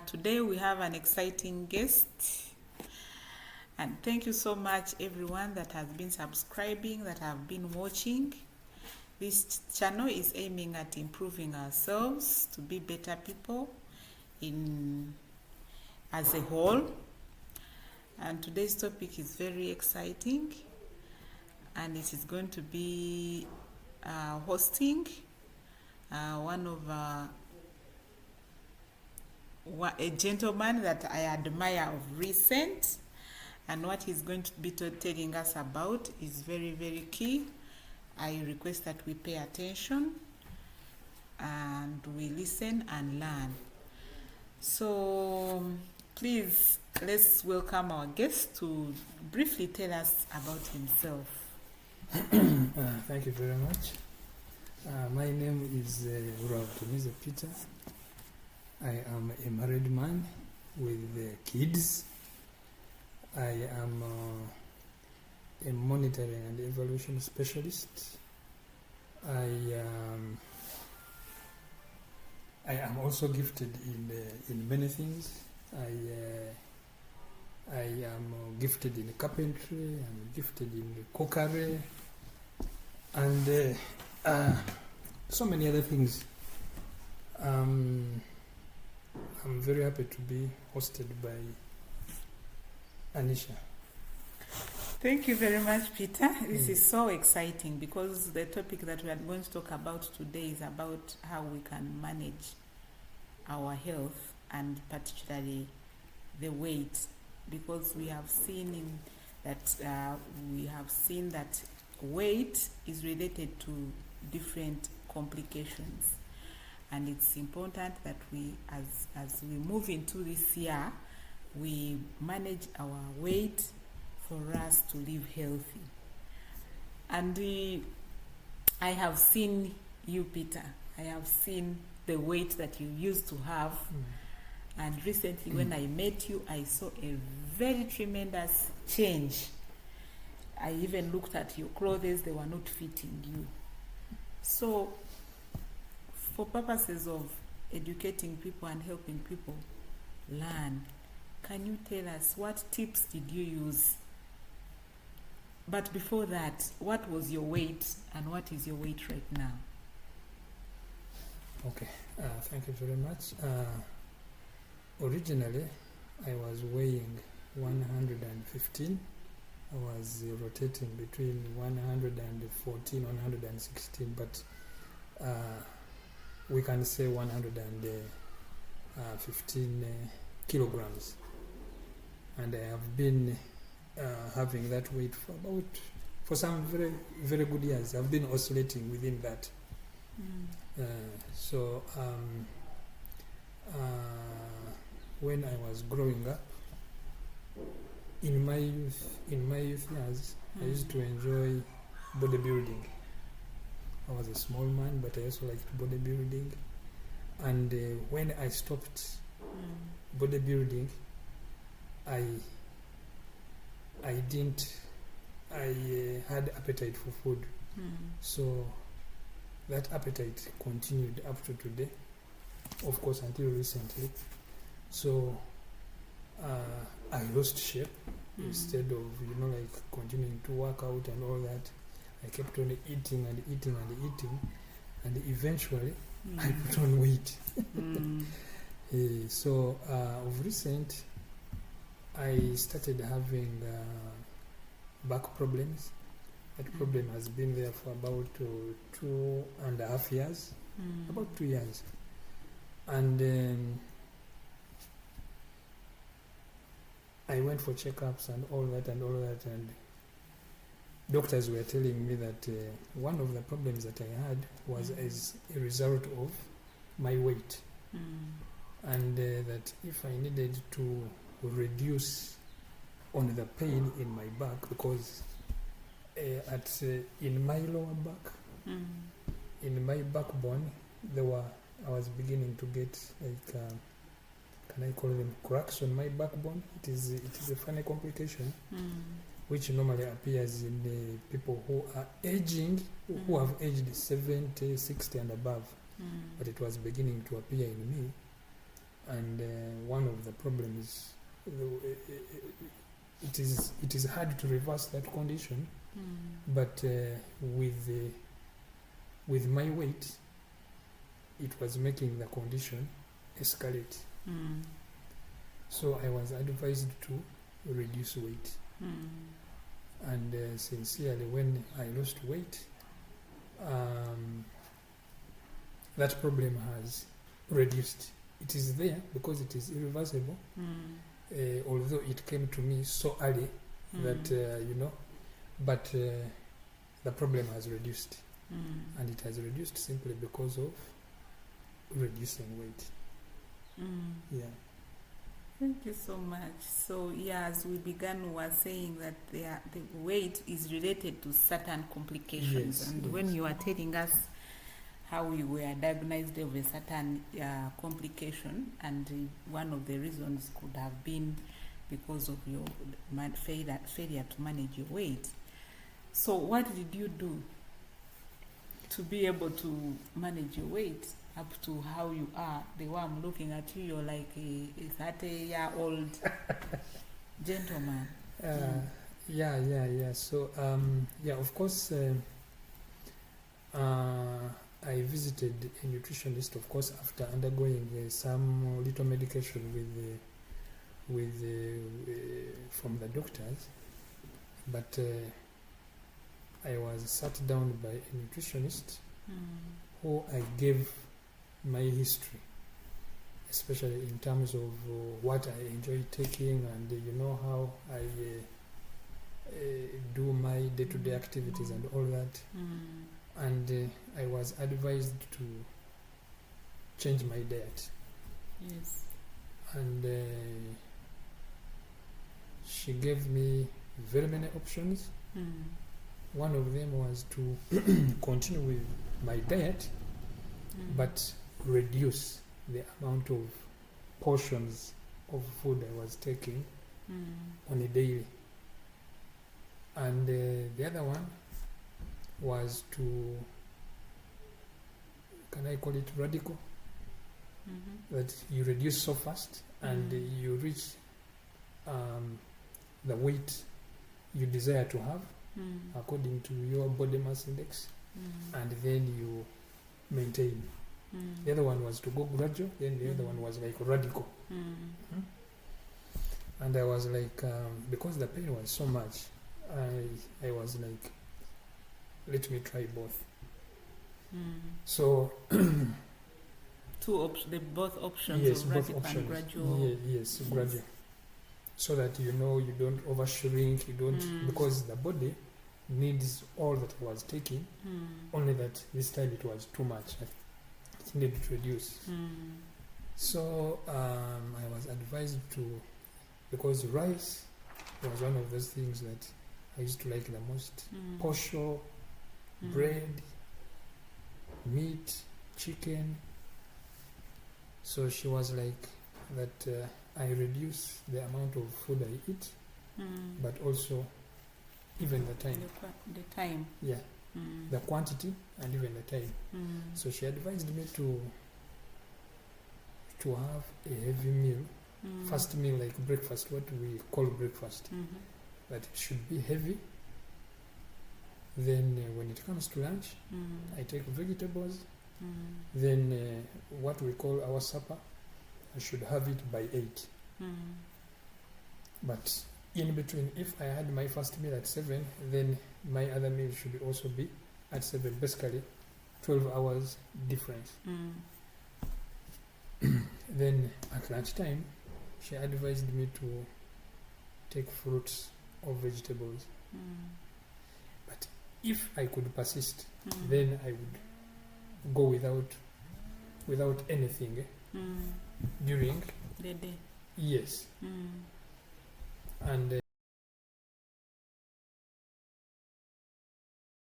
Today we have an exciting guest, and thank you so much everyone that has been subscribing, that have been watching. This channel is aiming at improving ourselves to be better people as a whole. And today's topic is very exciting, and it is going to be hosting one of a gentleman that I admire of recent, and what he's going to be telling us about is very, very key. I request that we pay attention and we listen and learn. So please, let's welcome our guest to briefly tell us about himself. Thank you very much. My name is Rwabitomize Peter. I am a married man with kids. I am a monitoring and evaluation specialist. I am also gifted in many things. I am gifted in carpentry. I'm gifted in cookery, and so many other things. I'm very happy to be hosted by Anisha. Thank you very much, Peter. This is so exciting because the topic that we are going to talk about today is about how we can manage our health, and particularly the weight, because we have seen that weight is related to different complications, and it's important that we, as we move into this year, we manage our weight for us to live healthy. And I have seen you, Peter. I have seen the weight that you used to have. And recently when I met you, I saw a very tremendous change. I even looked at your clothes, they were not fitting you. So for purposes of educating people and helping people learn, can you tell us what tips did you use? But before that, what was your weight and what is your weight right now? Okay, thank you very much. Originally, I was weighing 115. I was rotating between 114, 116, but we can say 115 kilograms. And I have been having that weight for some very, very good years. I've been oscillating within that. So when I was growing up, in my youth years, I used to enjoy bodybuilding. I was a small man, but I also liked bodybuilding. And when I stopped bodybuilding, I had appetite for food. So that appetite continued up to today, of course, until recently. So I lost shape. Instead of continuing to work out and all that, I kept on eating and eating and eating, and eventually I put on weight. So of recent, I started having back problems. That problem has been there for about 2.5 years, about 2 years. And then I went for checkups and all that, and doctors were telling me that one of the problems that I had was as a result of my weight. And that if I needed to reduce on the pain in my back, because in my lower back, in my backbone, I was beginning to get can I call them cracks on my backbone? It is a funny complication, which normally appears in people who are aging, who have aged 70, 60 and above. But it was beginning to appear in me. And one of the problems is it is hard to reverse that condition, but with my weight, it was making the condition escalate. So I was advised to reduce weight. And sincerely, when I lost weight, that problem has reduced. It is there because it is irreversible, although it came to me so early that, but the problem has reduced. And it has reduced simply because of reducing weight. Yeah. Thank you so much. So, as we began, we were saying that the weight is related to certain complications. Yes, and yes. when you are telling us how you were diagnosed with a certain complication, and one of the reasons could have been because of your failure to manage your weight. So what did you do to be able to manage your weight up to how you are? The way I'm looking at you, you're like a 30-year-old gentleman. Yeah. So, of course, I visited a nutritionist, of course, after undergoing some little medication from the doctors. But I was sat down by a nutritionist who I gave my history, especially in terms of what I enjoy taking and how I do my day-to-day activities and all that. And I was advised to change my diet. Yes. And she gave me very many options. One of them was to continue with my diet, but reduce the amount of portions of food I was taking on a daily. And the other one was to, can I call it radical? That you reduce so fast and you reach the weight you desire to have according to your body mass index, and then you maintain. The other one was to go gradual, then the other one was like radical. And I was like, because the pain was so much, I was like, let me try both. So both options, yes, of both radical options. and gradual. Yes, gradual. So that you don't over shrink, you don't, because the body needs all that I was taking, only that this time it was too much. It needed to reduce. So I was advised to, because rice was one of those things that I used to like the most. Posho, bread, meat, chicken. So she was like that I reduce the amount of food I eat, but also even the time. The time. Yeah, the quantity and even the time. So she advised me to have a heavy meal, first meal like breakfast, what we call breakfast. That it should be heavy. Then when it comes to lunch, I take vegetables. Then what we call our supper, I should have it by 8. But in between, if I had my first meal at 7, then my other meal should also be at 7. Basically, 12 hours difference. Then at lunchtime, she advised me to take fruits or vegetables. But if I could persist, then I would go without anything during the day. Yes. And